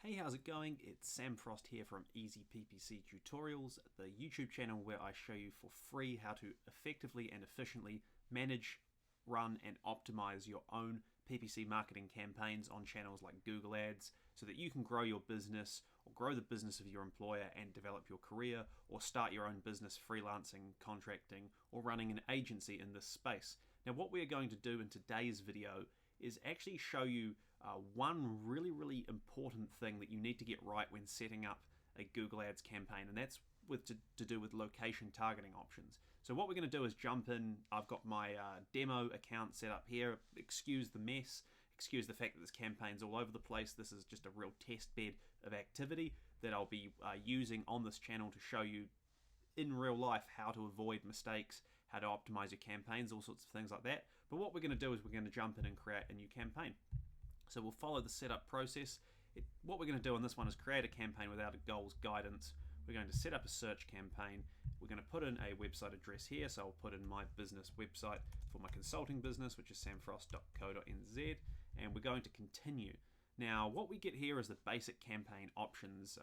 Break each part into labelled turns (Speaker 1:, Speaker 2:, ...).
Speaker 1: Hey, how's it going? It's Sam Frost here from Easy PPC Tutorials, the YouTube channel where I show you for free how to effectively and efficiently manage, run, and optimize your own PPC marketing campaigns on channels like Google Ads so that you can grow your business or grow the business of your employer and develop your career or start your own business freelancing, contracting, or running an agency in this space. Now, what we are going to do in today's video is actually show you one really important thing that you need to get right when setting up a Google Ads campaign, and that's to do with location targeting options. So what we're going to do is jump in. I've got my demo account set up here. Excuse the mess, excuse the fact that this campaign's all over the place. This is just a real test bed of activity that I'll be using on this channel to show you in real life how to avoid mistakes, how to optimize your campaigns, all sorts of things like that. But what we're going to do is we're going to jump in and create a new campaign. So we'll follow the setup process. What we're going to do on this one is create a campaign without a goals guidance. We're going to set up a search campaign. We're going to put in a website address here. So I'll put in my business website for my consulting business, which is samfrost.co.nz, and we're going to continue. Now, what we get here is the basic campaign options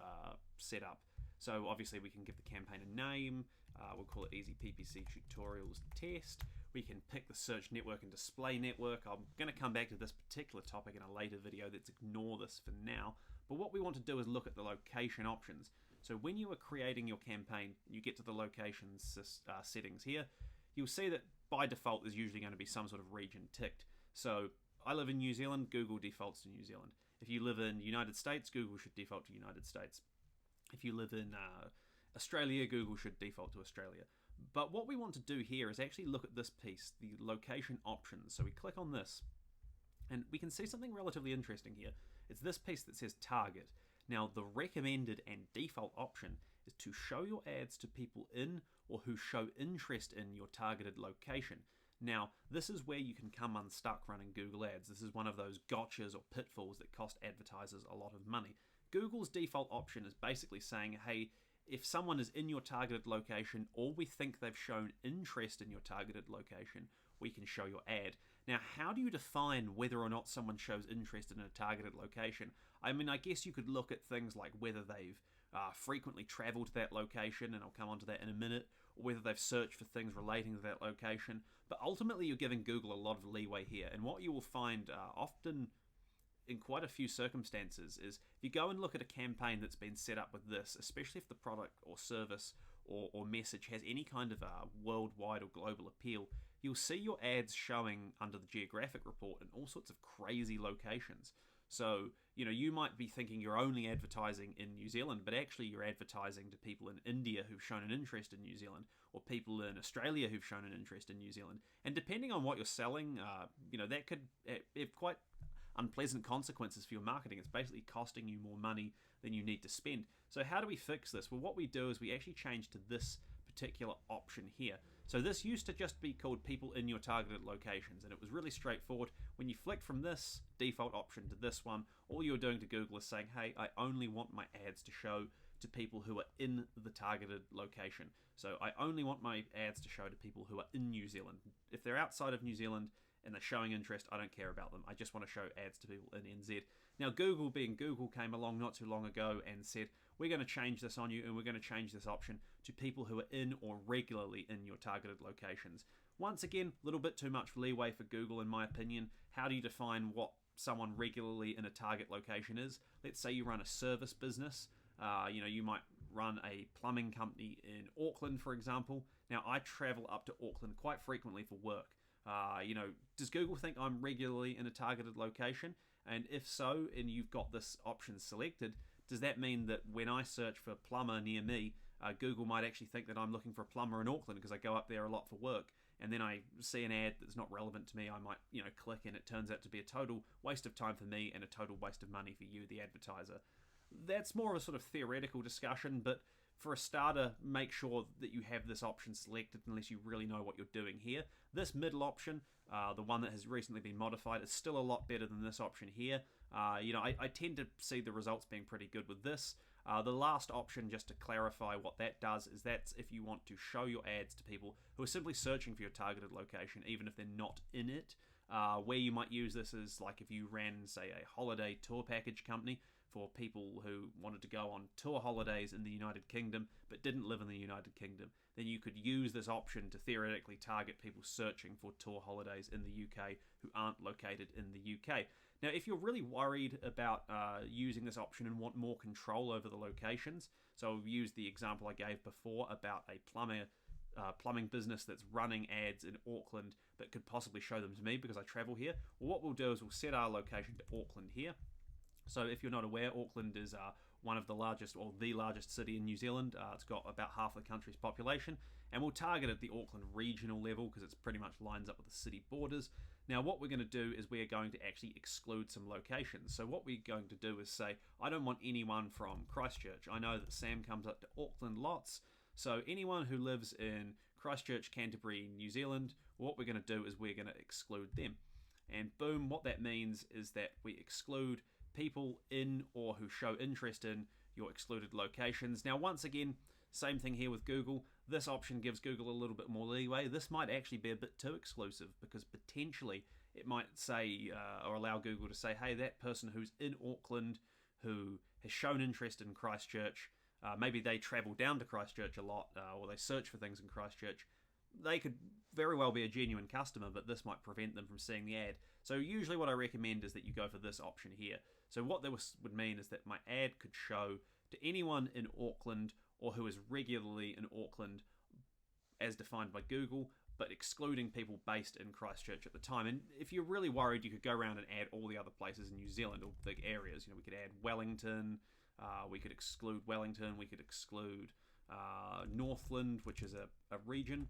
Speaker 1: setup. So obviously we can give the campaign a name. We'll call it Easy PPC Tutorials Test. We can pick the search network and display network. I'm going to come back to this particular topic in a later video. Let's ignore this for now. But what we want to do is look at the location options. So when you are creating your campaign, you get to the location settings here. You'll see that by default there's usually going to be some sort of region ticked. So I live in New Zealand, Google defaults to New Zealand. If you live in the United States, Google should default to United States. If you live in Australia, Google should default to Australia. But what we want to do here is actually look at this piece, the location options. So we click on this, and we can see something relatively interesting here. It's this piece that says target. Now, the recommended and default option is to show your ads to people in or who show interest in your targeted location. Now, this is where you can come unstuck running Google Ads. This is one of those gotchas or pitfalls that cost advertisers a lot of money. Google's default option is basically saying, hey, if someone is in your targeted location or we think they've shown interest in your targeted location, we can show your ad. Now, how do you define whether or not someone shows interest in a targeted location? I mean, I guess you could look at things like whether they've frequently traveled to that location, and I'll come on to that in a minute, or whether they've searched for things relating to that location. But ultimately, you're giving Google a lot of leeway here. And what you will find often in quite a few circumstances is if you go and look at a campaign that's been set up with this, especially if the product or service or message has any kind of worldwide or global appeal, you'll see your ads showing under the geographic report in all sorts of crazy locations. So, you might be thinking you're only advertising in New Zealand, but actually you're advertising to people in India who've shown an interest in New Zealand, or people in Australia who've shown an interest in New Zealand. And depending on what you're selling, that could have quite unpleasant consequences for your marketing. It's basically costing you more money than you need to spend. So how do we fix this? Well, what we do is we actually change to this particular option here. So this used to just be called people in your targeted locations, and it was really straightforward. When you flick from this default option to this one, all you're doing to Google is saying, hey, I only want my ads to show to people who are in the targeted location. So I only want my ads to show to people who are in New Zealand. If they're outside of New Zealand and they're showing interest, I don't care about them. I just want to show ads to people in NZ. Now, Google, being Google, came along not too long ago and said, we're going to change this on you, and we're going to change this option to people who are in or regularly in your targeted locations. Once again, a little bit too much leeway for Google, in my opinion. How do you define what someone regularly in a target location is? Let's say you run a service business. You might run a plumbing company in Auckland, for example. Now, I travel up to Auckland quite frequently for work. Does Google think I'm regularly in a targeted location? And if so, and you've got this option selected, does that mean that when I search for plumber near me, Google might actually think that I'm looking for a plumber in Auckland because I go up there a lot for work, and then I see an ad that's not relevant to me, I might, click, and it turns out to be a total waste of time for me and a total waste of money for you, the advertiser. That's more of a sort of theoretical discussion, but for a starter, make sure that you have this option selected unless you really know what you're doing here. This middle option, the one that has recently been modified, is still a lot better than this option here. I tend to see the results being pretty good with this. The last option, just to clarify what that does, is that's if you want to show your ads to people who are simply searching for your targeted location, even if they're not in it. Where you might use this is like if you ran, say, a holiday tour package company for people who wanted to go on tour holidays in the United Kingdom but didn't live in the United Kingdom, then you could use this option to theoretically target people searching for tour holidays in the UK who aren't located in the UK. Now, if you're really worried about using this option and want more control over the locations, so I've used the example I gave before about a plumbing business that's running ads in Auckland but could possibly show them to me because I travel here. Well, what we'll do is we'll set our location to Auckland here. So if you're not aware, Auckland is one of the largest, or the largest city in New Zealand. It's got about half the country's population, and we'll target at the Auckland regional level because it's pretty much lines up with the city borders. Now what we're going to do is we're going to actually exclude some locations. So what we're going to do is say, I don't want anyone from Christchurch. I know that Sam comes up to Auckland lots, so anyone who lives in Christchurch, Canterbury, New Zealand, what we're going to do is we're going to exclude them. And boom, what that means is that we exclude people in or who show interest in your excluded locations. Now once again, same thing here with Google. This option gives Google a little bit more leeway. This might actually be a bit too exclusive because potentially it might say or allow Google to say, hey, that person who's in Auckland who has shown interest in Christchurch, maybe they travel down to Christchurch a lot or they search for things in Christchurch, they could very well be a genuine customer, but this might prevent them from seeing the ad. So usually what I recommend is that you go for this option here. So what this would mean is that my ad could show to anyone in Auckland or who is regularly in Auckland as defined by Google, but excluding people based in Christchurch at the time. And if you're really worried, you could go around and add all the other places in New Zealand or big areas. You know, we could add Wellington, we could exclude Wellington, we could exclude Northland, which is a region.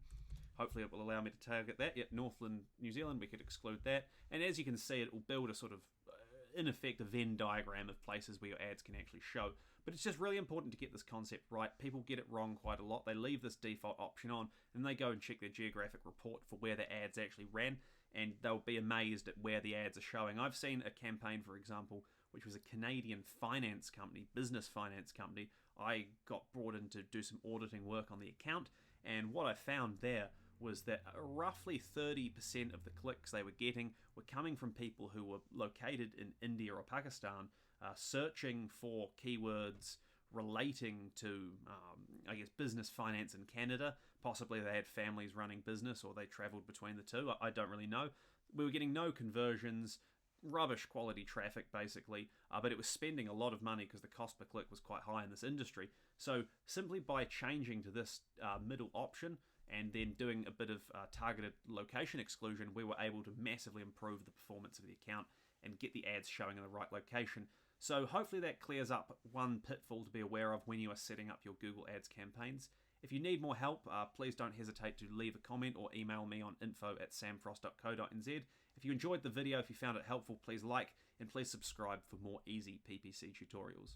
Speaker 1: Hopefully it will allow me to target that. Yep, Northland, New Zealand, we could exclude that. And as you can see, it will build a sort of, in effect, a Venn diagram of places where your ads can actually show. But it's just really important to get this concept right. People get it wrong quite a lot. They leave this default option on and they go and check their geographic report for where their ads actually ran, and they'll be amazed at where the ads are showing. I've seen a campaign, for example, which was a Canadian finance company, business finance company. I got brought in to do some auditing work on the account, and what I found there was that roughly 30% of the clicks they were getting were coming from people who were located in India or Pakistan, searching for keywords relating to, I guess, business finance in Canada. Possibly they had families running business or they traveled between the two. I don't really know. We were getting no conversions, rubbish quality traffic basically, but it was spending a lot of money because the cost per click was quite high in this industry. So simply by changing to this middle option and then doing a bit of targeted location exclusion, we were able to massively improve the performance of the account and get the ads showing in the right location. So hopefully that clears up one pitfall to be aware of when you are setting up your Google Ads campaigns. If you need more help, please don't hesitate to leave a comment or email me on info@samfrost.co.nz. If you enjoyed the video, if you found it helpful, please like and please subscribe for more easy PPC tutorials.